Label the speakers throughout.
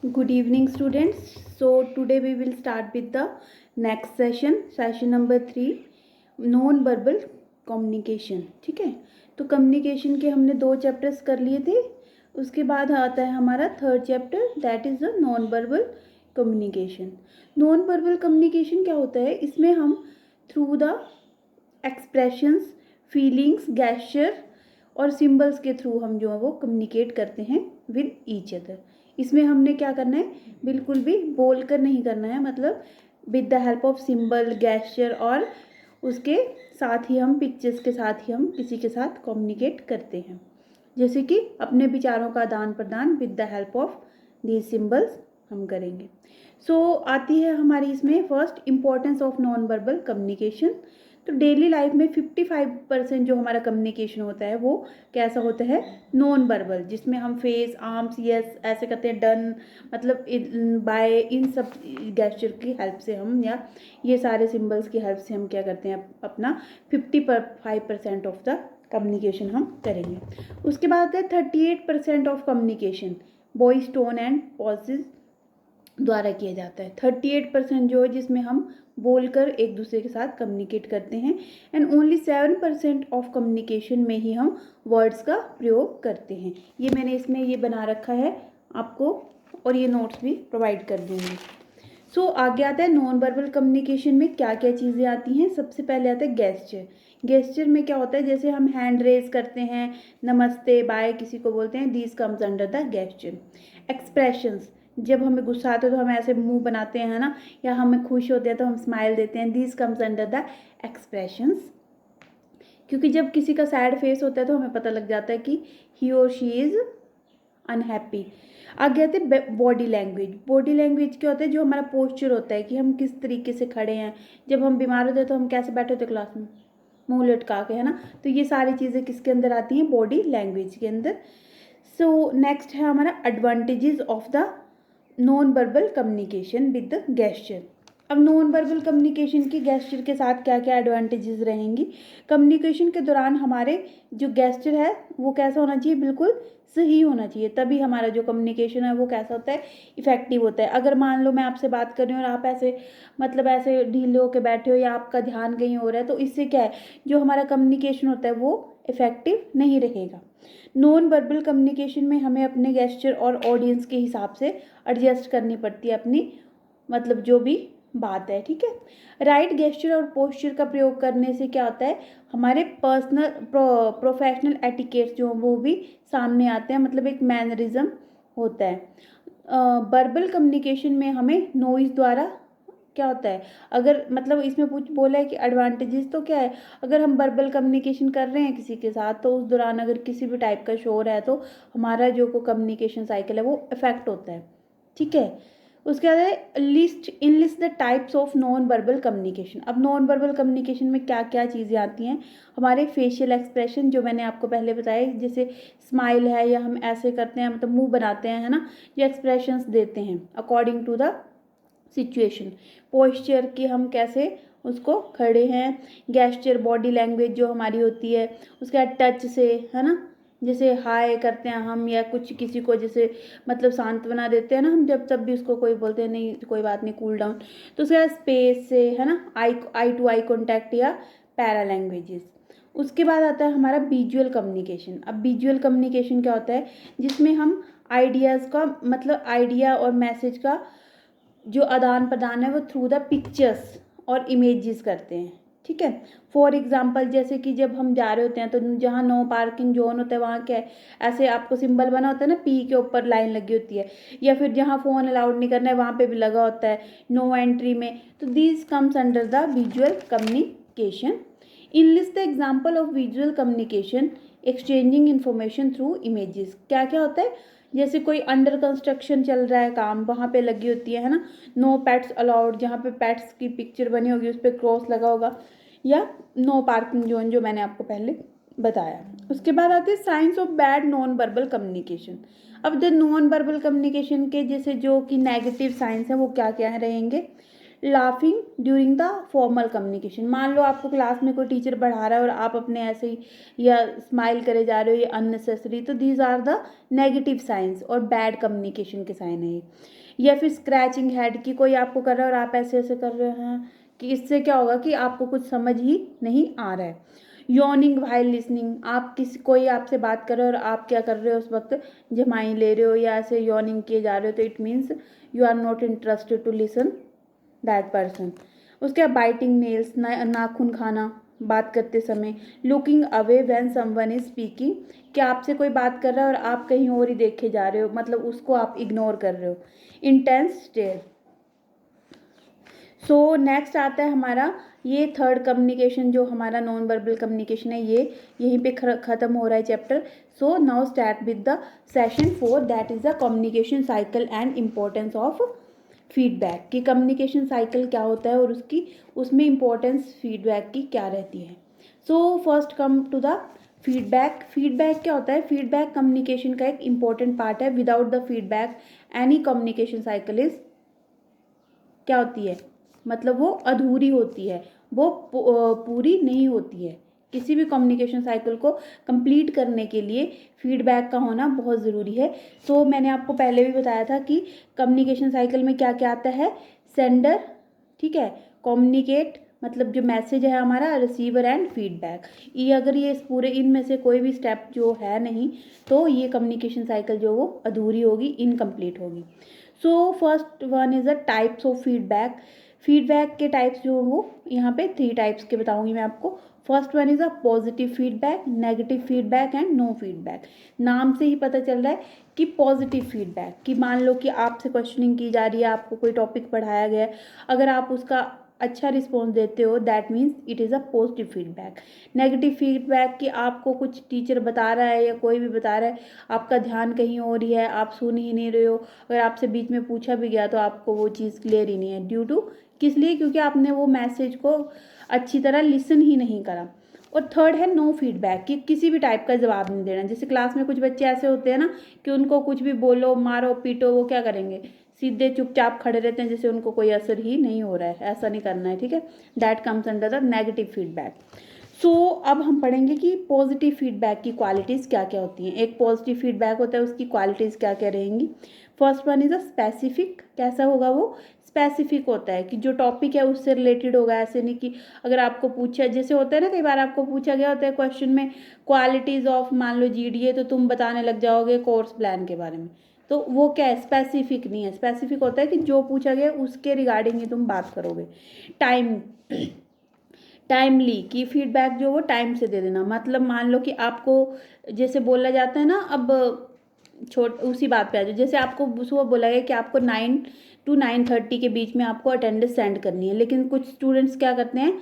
Speaker 1: Good evening, students. So today we will start with the next session number 3, non-verbal communication. ठीक है, तो communication के हमने 2 chapters कर लिए थे. उसके बाद आता है हमारा third chapter, that is the non verbal communication. Non verbal communication क्या होता है? इसमें हम through the expressions, feelings, gesture और सिंबल्स के थ्रू हम जो है वो कम्युनिकेट करते हैं विद ईच अदर. इसमें हमने क्या करना है, बिल्कुल भी बोल कर नहीं करना है, मतलब with the help of symbol, gesture और उसके साथ ही हम पिक्चर्स के साथ ही हम किसी के साथ कम्युनिकेट करते हैं. जैसे कि अपने विचारों का आदान प्रदान with the help of these symbols हम करेंगे. आती है हमारी इसमें first importance of non verbal communication. तो डेली लाइफ में 55% जो हमारा कम्युनिकेशन होता है वो कैसा होता है? नॉन वर्बल, जिसमें हम फेस, आर्म्स, यस ऐसे करते हैं, डन, मतलब बाय इन सब गेस्चर की हेल्प से हम, या ये सारे सिंबल्स की हेल्प से हम क्या करते हैं, अपना 55% ऑफ द कम्युनिकेशन हम करेंगे. उसके बाद आता है 38% of communication voice, tone and pauses द्वारा किया जाता है. 38% जो है जिसमें हम बोलकर एक दूसरे के साथ कम्युनिकेट करते हैं. एंड ओनली 7% ऑफ कम्युनिकेशन में ही हम वर्ड्स का प्रयोग करते हैं. ये मैंने इसमें ये बना रखा है आपको, और ये नोट्स भी प्रोवाइड कर दूँगी. आगे आता है नॉन वर्बल कम्युनिकेशन में क्या क्या चीज़ें आती हैं. सबसे पहले आता है गेस्चर. गेस्चर में क्या होता है? जैसे हम हैंड रेज करते हैं, नमस्ते, बाय किसी को बोलते हैं, these comes under the gesture. Expressions, जब हमें गुस्सा आता है तो हम ऐसे मुंह बनाते हैं ना, या हमें खुश होते हैं तो हम स्माइल देते हैं, these comes under the expressions. क्योंकि जब किसी का सैड फेस होता है तो हमें पता लग जाता है कि ही और शी इज़ अनहैप्पी. आगे आते हैं बॉडी लैंग्वेज. बॉडी लैंग्वेज क्या होता है? जो हमारा पोस्चर होता है कि हम किस तरीके से खड़े हैं. जब हम बीमार होते हैं तो हम कैसे बैठे होते हैं क्लास में, मुंह लटका के, है ना. तो ये सारी चीज़ें किसके अंदर आती हैं? बॉडी लैंग्वेज के अंदर. नेक्स्ट है हमारा advantages of the non verbal communication with the gesture. अब नॉन वर्बल कम्युनिकेशन की गेस्चर के साथ क्या क्या एडवांटेजेस रहेंगी? कम्युनिकेशन के दौरान हमारे जो गेस्चर है वो कैसा होना चाहिए? बिल्कुल सही होना चाहिए, तभी हमारा जो कम्युनिकेशन है वो कैसा होता है? इफेक्टिव होता है. अगर मान लो मैं आपसे बात कर रही हूँ और आप ऐसे, मतलब ऐसे ढीले होकर बैठे हो, या आपका ध्यान कहीं हो रहा है, तो इससे क्या है, जो हमारा कम्युनिकेशन होता है वो इफेक्टिव नहीं रहेगा. नॉन वर्बल कम्युनिकेशन में हमें अपने गेस्चर और ऑडियंस के हिसाब से एडजस्ट करनी पड़ती है अपनी, मतलब जो भी बात है. ठीक है. राइट गेस्चर और पोस्चर का प्रयोग करने से क्या होता है? हमारे पर्सनल प्रोफेशनल एटिकेट्स जो वो भी सामने आते हैं, मतलब एक मैनरिज्म होता है. वर्बल कम्युनिकेशन में हमें नॉइज द्वारा क्या होता है? अगर मतलब इसमें कुछ बोला है कि एडवांटेजेस, तो क्या है, अगर हम वर्बल कम्युनिकेशन कर रहे हैं किसी के साथ तो उस दौरान अगर किसी भी टाइप का शोर है तो हमारा जो कम्युनिकेशन साइकिल है वो इफेक्ट होता है. ठीक है. उसके बाद है list the types of non verbal communication. अब नॉन वर्बल कम्युनिकेशन में क्या क्या चीज़ें आती हैं? हमारे फेशियल एक्सप्रेशन, जो मैंने आपको पहले बताया, जैसे स्माइल है, या हम ऐसे करते हैं, मतलब मुंह बनाते हैं, है ना, जो एक्सप्रेशंस देते हैं according to the situation. Posture कि हम कैसे उसको खड़े हैं. गेस्चर, बॉडी लैंग्वेज जो हमारी होती है. उसके बाद टच से, है ना, जैसे हाय करते हैं हम, या कुछ किसी को जैसे मतलब सांत्वना देते हैं ना हम, जब तब भी उसको कोई बोलते हैं नहीं कोई बात नहीं, कूल डाउन. तो उसके बाद स्पेस से, है ना, आई टू आई कॉन्टैक्ट या पैरा लैंग्वेजेस. उसके बाद आता है हमारा विजुअल कम्युनिकेशन. अब विजुअल कम्युनिकेशन क्या होता है? जिसमें हम आइडियाज़ का, मतलब आइडिया और मैसेज का जो आदान प्रदान है वो थ्रू द पिक्चर्स और इमेजेस करते हैं. ठीक है. फॉर एग्जांपल, जैसे कि जब हम जा रहे होते हैं तो जहाँ नो पार्किंग जोन होता है वहाँ क्या है, ऐसे आपको सिंबल बना होता है ना, पी के ऊपर लाइन लगी होती है. या फिर जहाँ फ़ोन अलाउड नहीं करना है वहाँ पे भी लगा होता है नो एंट्री में. तो this comes under the visual communication. Enlist the example of visual communication. Exchanging information through images. क्या क्या होता है? जैसे कोई अंडर कंस्ट्रक्शन चल रहा है काम, वहाँ पे लगी होती है ना, नो पेट्स अलाउड, जहाँ पे पेट्स की पिक्चर बनी होगी उस पर क्रॉस लगा होगा, या नो पार्किंग जोन जो मैंने आपको पहले बताया. उसके बाद आते हैं science of bad non verbal communication. अब द नॉन वर्बल कम्युनिकेशन के जैसे जो कि नेगेटिव साइंस है वो क्या क्या रहेंगे? Laughing during the formal communication, मान लो आपको क्लास में कोई टीचर पढ़ा रहा है और आप अपने ऐसे ही या स्माइल करे जा रहे हो, ये अननेसेसरी, तो these are the negative signs और बैड कम्युनिकेशन के साइन है ये। या फिर स्क्रैचिंग हेड की, कोई आपको कर रहा है और आप ऐसे ऐसे कर रहे हैं कि इससे क्या होगा कि आपको कुछ समझ ही नहीं आ रहा है। यॉर्निंग व्हाइल लिसनिंग, आप कोई आपसे बात कर रहे हो और आप क्या कर रहे हो उस वक्त, जमाई ले रहे हो या ऐसे यॉर्निंग किए जा रहे हो, तो it means you are not interested to listen that person. उसके बाद बाइटिंग नेल्स, नाखून खाना बात करते समय। Looking away when someone is speaking, कि आपसे कोई बात कर रहा है और आप कहीं और ही देखे जा रहे हो, मतलब उसको आप इग्नोर कर रहे हो। Intense stair. सो नेक्स्ट आता है हमारा ये थर्ड कम्युनिकेशन, जो हमारा नॉन वर्बल कम्युनिकेशन है, ये यहीं पे ख़त्म हो रहा है chapter. So now start with the session 4, that is the communication cycle and importance of feedback. कि कम्युनिकेशन साइकिल क्या होता है और उसमें इम्पोर्टेंस फीडबैक की क्या रहती है। So first come to the feedback. Feedback क्या होता है? फीडबैक कम्युनिकेशन का एक इम्पॉर्टेंट पार्ट है। Without the feedback any communication cycle is क्या होती है, मतलब वो अधूरी होती है, वो पूरी नहीं होती है। किसी भी कम्युनिकेशन साइकिल को कंप्लीट करने के लिए फीडबैक का होना बहुत ज़रूरी है। सो मैंने आपको पहले भी बताया था कि कम्युनिकेशन साइकिल में क्या क्या आता है। सेंडर, ठीक है, कम्युनिकेट मतलब जो मैसेज है हमारा, रिसीवर एंड फीडबैक। ये अगर ये इस पूरे इनमें से कोई भी स्टेप जो है नहीं, तो ये कम्युनिकेशन साइकिल जो वो अधूरी होगी, इनकम्प्लीट होगी। So first one is the types of feedback. Feedback के टाइप्स जो वो यहाँ पे 3 टाइप्स के बताऊंगी मैं आपको। First one is a positive feedback, negative feedback and no feedback. नाम से ही पता चल रहा है कि पॉजिटिव फीडबैक, कि मान लो कि आपसे क्वेश्चनिंग की जा रही है, आपको कोई टॉपिक पढ़ाया गया है, अगर आप उसका अच्छा रिस्पॉन्स देते हो, that means it is a positive feedback. Negative feedback कि आपको कुछ टीचर बता रहा है या कोई भी बता रहा है, आपका ध्यान कहीं और ही है, आप सुन ही नहीं रहे हो, अगर आपसे बीच में पूछा भी गया तो आपको वो चीज़ क्लियर ही नहीं है। ड्यू टू किस लिए? क्योंकि आपने वो मैसेज को अच्छी तरह लिसन ही नहीं करा। और थर्ड है नो फीडबैक, कि किसी भी टाइप का जवाब नहीं देना। जैसे क्लास में कुछ बच्चे ऐसे होते हैं ना कि उनको कुछ भी बोलो, मारो पीटो, वो क्या करेंगे, सीधे चुपचाप खड़े रहते हैं, जैसे उनको कोई असर ही नहीं हो रहा है। ऐसा नहीं करना है, ठीक है। That comes under the negative feedback. So अब हम पढ़ेंगे कि पॉजिटिव फीडबैक की क्वालिटीज़ क्या क्या होती हैं। एक पॉजिटिव फीडबैक होता है, उसकी क्वालिटीज़ क्या क्या रहेंगी। First one is a specific. कैसा होगा वो? स्पेसिफिक होता है कि जो टॉपिक है उससे रिलेटेड होगा। ऐसे नहीं कि अगर आपको पूछा, जैसे होता है ना, कई बार आपको पूछा गया होता है क्वेश्चन में क्वालिटीज़ ऑफ मान लो जीडीए, तो तुम बताने लग जाओगे कोर्स प्लान के बारे में, तो वो क्या है? स्पेसिफिक नहीं है। स्पेसिफिक होता है कि जो पूछा गया उसके रिगार्डिंग ही तुम बात करोगे। टाइम, टाइमली, की फीडबैक जो वो टाइम से दे देना। मतलब मान लो कि आपको जैसे बोला जाता है ना, अब उसी बात पे आ जाओ। जैसे आपको सुबह बोला गया कि आपको 9 to 9:30 के बीच में आपको अटेंडेंस सेंड करनी है, लेकिन कुछ स्टूडेंट्स क्या करते हैं,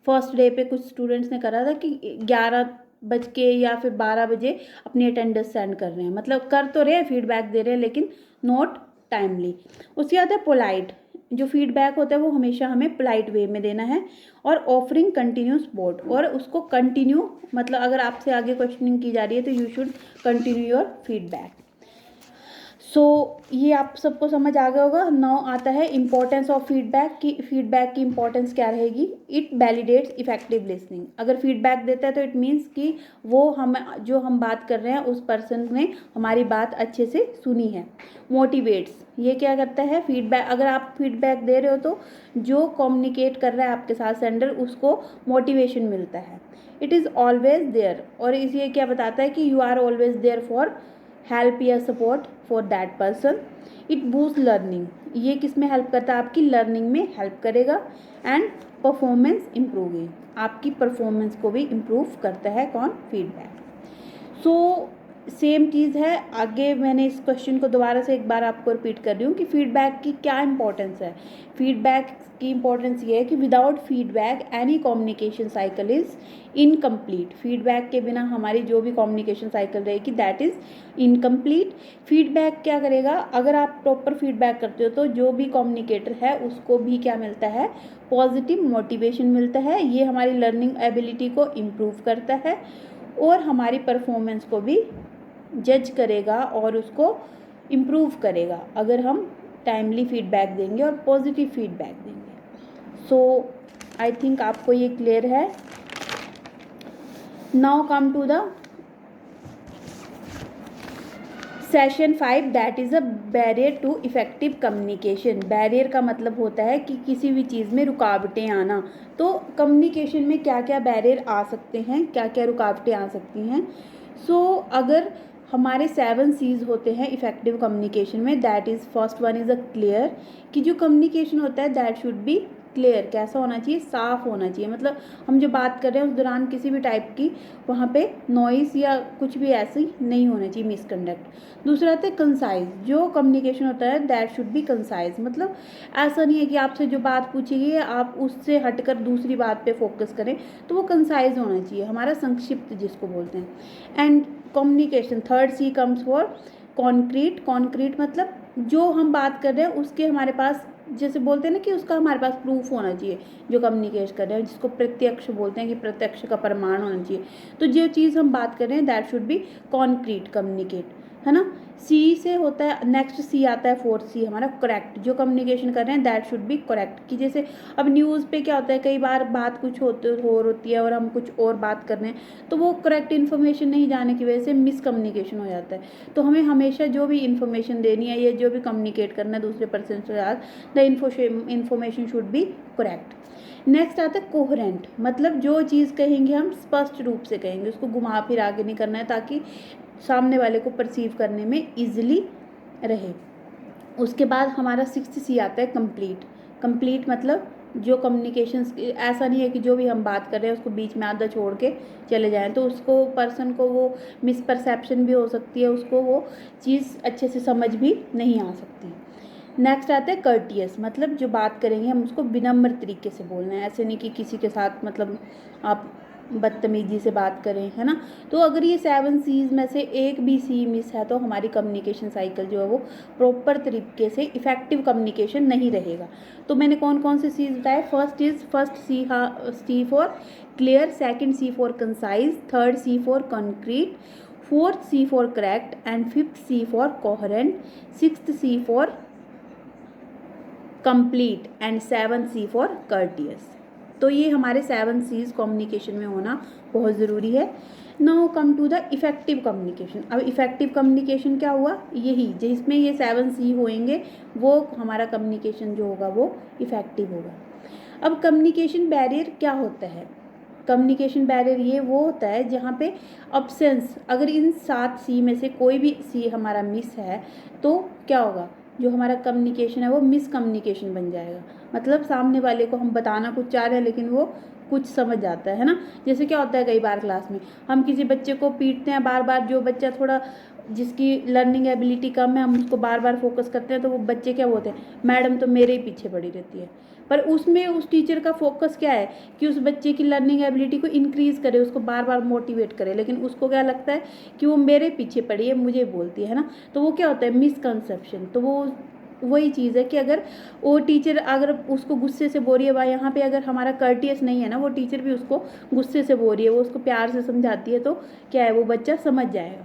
Speaker 1: फर्स्ट डे पे कुछ स्टूडेंट्स ने करा था कि 11 बज के या फिर 12 बजे अपनी अटेंडेंस सेंड कर रहे हैं। मतलब कर तो रहे हैं, फीडबैक दे रहे हैं, लेकिन नॉट टाइमली। उसके बाद है पोलाइट। जो फीडबैक होता है वो हमेशा हमें पोलाइट वे में देना है। और ऑफरिंग कंटिन्यू सपोर्ट, और उसको कंटिन्यू, मतलब अगर आपसे आगे क्वेश्चनिंग की जा रही है तो you should continue your feedback. So ये आप सबको समझ आ गया होगा। नाउ आता है इंपॉर्टेंस ऑफ फीडबैक की। फीडबैक की इंपॉर्टेंस क्या रहेगी? It validates effective listening. अगर फीडबैक देता है तो इट मीन्स कि वो हम जो हम बात कर रहे हैं उस पर्सन ने हमारी बात अच्छे से सुनी है। मोटिवेट्स, ये क्या करता है? फीडबैक, अगर आप फीडबैक दे रहे हो तो जो कम्युनिकेट कर रहा है आपके साथ सेंडर, उसको मोटिवेशन मिलता है। इट इज़ ऑलवेज देयर, और इसे क्या बताता है कि you are always there for help या support for that person. It boost learning, ये किस में हेल्प करता है? आपकी लर्निंग में हेल्प करेगा। एंड परफॉर्मेंस इम्प्रूविंग, आपकी परफॉर्मेंस को भी इम्प्रूव करता है कौन? फीडबैक। सो सेम चीज़ है आगे। मैंने इस क्वेश्चन को दोबारा से एक बार आपको रिपीट कर रही हूँ कि फीडबैक की क्या इंपॉर्टेंस है। फीडबैक की इंपॉर्टेंस ये है कि without feedback any communication cycle is incomplete. Feedback के बिना हमारी जो भी कम्युनिकेशन साइकिल रहेगी दैट इज़ इनकम्प्लीट। फीडबैक क्या करेगा? अगर आप प्रॉपर फीडबैक करते हो तो जो भी कम्युनिकेटर है उसको भी क्या मिलता है? पॉजिटिव मोटिवेशन मिलता है। ये हमारी लर्निंग एबिलिटी को इम्प्रूव करता है और हमारी परफॉर्मेंस को भी जज करेगा और उसको इम्प्रूव करेगा, अगर हम टाइमली फीडबैक देंगे और पॉजिटिव फीडबैक देंगे। सो आई थिंक आपको ये क्लियर है. Now come to the session 5 that is a barrier to effective communication. Barrier का मतलब होता है कि किसी भी चीज़ में रुकावटें आना. तो कम्युनिकेशन में क्या क्या बैरियर आ सकते हैं, क्या क्या रुकावटें आ सकती हैं. सो अगर हमारे 7 C's होते हैं इफ़ेक्टिव कम्युनिकेशन में. That is first one is a clear, कि जो कम्युनिकेशन होता है दैट शुड बी क्लियर. कैसा होना चाहिए, साफ़ होना चाहिए. मतलब हम जो बात कर रहे हैं उस दौरान किसी भी टाइप की वहाँ पे नॉइस या कुछ भी ऐसी नहीं होना चाहिए, मिसकंडक्ट. दूसरा आता है कंसाइज. जो कम्युनिकेशन होता है दैट शुड बी कंसाइज. मतलब ऐसा नहीं है कि आपसे जो बात पूछी गई है आप उससे हटकर दूसरी बात पे फोकस करें. तो वो कंसाइज होना चाहिए, हमारा संक्षिप्त जिसको बोलते हैं. And communication third C comes for concrete. Concrete मतलब जो हम बात कर रहे हैं उसके हमारे पास, जैसे बोलते हैं ना कि उसका हमारे पास प्रूफ होना चाहिए जो कम्युनिकेट कर रहे हैं, जिसको प्रत्यक्ष बोलते हैं कि प्रत्यक्ष का प्रमाण होना चाहिए. तो जो चीज़ हम बात कर रहे हैं that should be concrete communicate, है ना. सी से होता है, नेक्स्ट सी आता है, फोर्थ सी हमारा करेक्ट. जो कम्युनिकेशन कर रहे हैं दैट शुड बी करेक्ट. कि जैसे अब न्यूज़ पे क्या होता है, कई बार बात कुछ होती है और हम कुछ और बात कर रहे हैं, तो वो करेक्ट इन्फॉर्मेशन नहीं जाने की वजह से मिसकम्युनिकेशन हो जाता है. तो हमें हमेशा जो भी इन्फॉर्मेशन देनी है या जो भी कम्युनिकेट करना है दूसरे पर्सन से साथ, the information should be correct. Next आता है कोहेरेंट. मतलब जो चीज़ कहेंगे हम स्पष्ट रूप से कहेंगे, उसको घुमा फिर आगे नहीं करना है ताकि सामने वाले को परसीव करने में ईजिली रहे. उसके बाद हमारा 6th सी आता है कंप्लीट. कंप्लीट मतलब जो कम्युनिकेशन, ऐसा नहीं है कि जो भी हम बात कर रहे हैं उसको बीच में आधा छोड़ के चले जाएं, तो उसको पर्सन को वो मिसपरसेप्शन भी हो सकती है, उसको वो चीज़ अच्छे से समझ भी नहीं आ सकती. नेक्स्ट आता है कर्टियस. मतलब जो बात करेंगे हम उसको विनम्र तरीके से बोलना है. ऐसे नहीं कि किसी के साथ मतलब आप बदतमीजी से बात करें, है ना. तो अगर ये 7 C's में से एक भी सी मिस है तो हमारी कम्युनिकेशन साइकिल जो है वो प्रॉपर तरीके से इफ़ेक्टिव कम्युनिकेशन नहीं रहेगा. तो मैंने कौन कौन से C's बताए. First C for clear, second C for concise, third C for concrete, fourth C for correct and fifth C for coherent, sixth C for complete and 7 C for courteous. तो ये हमारे 7 C's कम्युनिकेशन में होना बहुत ज़रूरी है. Now come to the effective communication. अब effective communication क्या हुआ, यही जिसमें ये 7 C होएंगे वो हमारा कम्युनिकेशन जो होगा वो इफ़ेक्टिव होगा. अब कम्युनिकेशन बैरियर क्या होता है. कम्युनिकेशन बैरियर ये वो होता है जहाँ पे अब्सेंस, अगर इन 7 C में से कोई भी C हमारा मिस है तो क्या होगा, जो हमारा कम्युनिकेशन है वो मिसकम्युनिकेशन बन जाएगा. मतलब सामने वाले को हम बताना कुछ चाह रहे हैं लेकिन वो कुछ समझ जाता है ना. जैसे क्या होता है कई बार क्लास में हम किसी बच्चे को पीटते हैं बार बार, जो बच्चा थोड़ा जिसकी लर्निंग एबिलिटी कम है हम उसको बार बार फोकस करते हैं, तो वो बच्चे क्या बोलते हैं, मैडम तो मेरे ही पीछे पड़ी रहती है. पर उसमें उस टीचर का फोकस क्या है कि उस बच्चे की लर्निंग एबिलिटी को इंक्रीज़ करे, उसको बार बार मोटिवेट करे, लेकिन उसको क्या लगता है कि वो मेरे पीछे पड़ी है, मुझे बोलती है ना. तो वो क्या होता है, मिसकंसेप्शन. तो वो वही चीज़ है कि अगर वो टीचर अगर उसको गुस्से से बोल रही है, भाई यहाँ पे अगर हमारा कर्टियस नहीं है ना, वो टीचर भी उसको गुस्से से बोल रही है, वो उसको प्यार से समझाती है, तो क्या है वो बच्चा समझ जाएगा.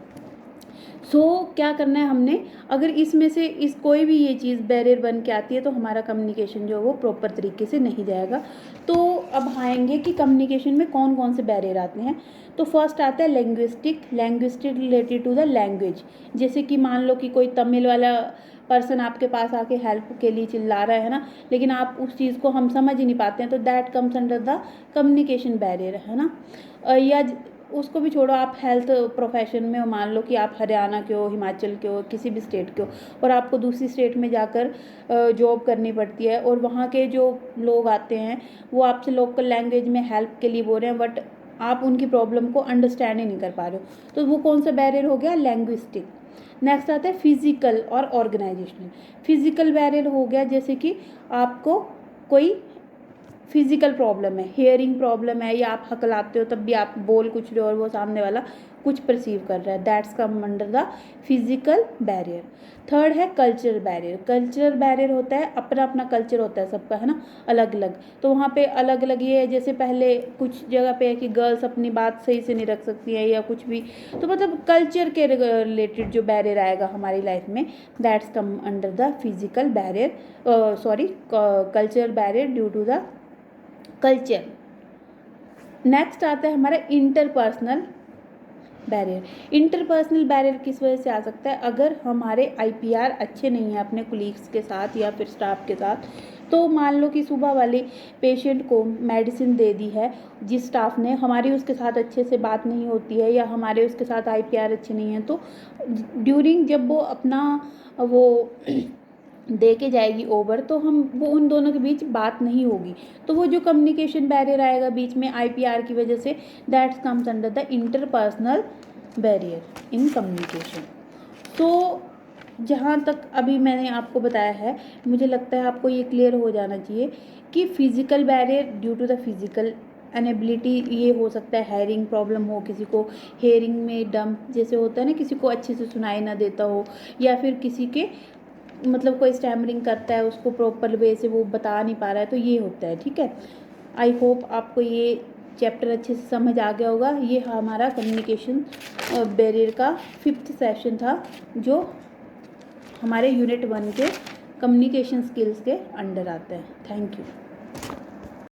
Speaker 1: क्या करना है हमने, अगर इसमें से इस कोई भी ये चीज़ बैरियर बन के आती है तो हमारा कम्युनिकेशन जो है वो प्रॉपर तरीके से नहीं जाएगा. तो अब आएंगे कि कम्युनिकेशन में कौन कौन से बैरियर आते हैं. तो फर्स्ट आता है linguistic related to the language. जैसे कि मान लो कि कोई तमिल वाला पर्सन आपके पास आके हेल्प के लिए चिल्ला रहा है ना, लेकिन आप उस चीज़ को हम समझ ही नहीं पाते हैं, तो that comes under the communication barrier, है ना. या उसको भी छोड़ो, आप हेल्थ प्रोफेशन में हो, मान लो कि आप हरियाणा के हो, हिमाचल के हो, किसी भी स्टेट के हो, और आपको दूसरी स्टेट में जाकर जॉब करनी पड़ती है, और वहाँ के जो लोग आते हैं वो आपसे लोकल लैंग्वेज में हेल्प के लिए बोल रहे हैं, बट आप उनकी प्रॉब्लम को अंडरस्टैंड ही नहीं कर पा रहे हो, तो वो कौन सा बैरियर हो गया, लैंग्विस्टिक. नेक्स्ट आता है फिजिकल और ऑर्गेनाइजेशनल. फिजिकल बैरियर हो गया जैसे कि आपको कोई फिजिकल प्रॉब्लम है, हेयरिंग प्रॉब्लम है, या आप हकलाते हो तब भी आप बोल कुछ रहे हो और वो सामने वाला कुछ परसीव कर रहा है, that's come under the physical barrier. Third है कल्चरल बैरियर. कल्चरल बैरियर होता है अपना अपना कल्चर होता है सबका, है ना, अलग अलग. तो वहाँ पे अलग अलग ये है, जैसे पहले कुछ जगह पे है कि गर्ल्स अपनी बात सही से नहीं रख सकती है या कुछ भी, तो मतलब कल्चर के रिलेटेड जो बैरियर आएगा हमारी लाइफ में, that's come under the physical barrier, cultural barrier due to the culture. Next आता है हमारा इंटरपर्सनल बैरियर। इंटरपर्सनल बैरियर किस वजह से आ सकता है? अगर हमारे आईपीआर अच्छे नहीं हैं अपने कोलीग्स के साथ या फिर स्टाफ के साथ, तो मान लो कि सुबह वाले पेशेंट को मेडिसिन दे दी है जिस स्टाफ ने, हमारी उसके साथ अच्छे से बात नहीं होती है या हमारे उसके साथ आईपीआर अच्छे नहीं हैं, तो ड्यूरिंग जब वो अपना वो दे के जाएगी ओवर, तो हम वो उन दोनों के बीच बात नहीं होगी, तो वो जो कम्युनिकेशन बैरियर आएगा बीच में आईपीआर की वजह से, that's comes under the interpersonal barrier in communication. तो जहाँ तक अभी मैंने आपको बताया है, मुझे लगता है आपको ये क्लियर हो जाना चाहिए कि physical barrier due to the physical inability, ये हो सकता है हेयरिंग प्रॉब्लम हो, किसी को हेयरिंग में डम जैसे होता है ना, किसी को अच्छे से सुनाई ना देता हो, या फिर किसी के मतलब कोई स्टैमरिंग करता है, उसको प्रॉपर वे से वो बता नहीं पा रहा है, तो ये होता है। ठीक है, आई होप आपको ये चैप्टर अच्छे से समझ आ गया होगा। ये हमारा कम्युनिकेशन बैरियर का 5th सेशन था, जो हमारे यूनिट 1 के कम्युनिकेशन स्किल्स के अंडर आता है। Thank you.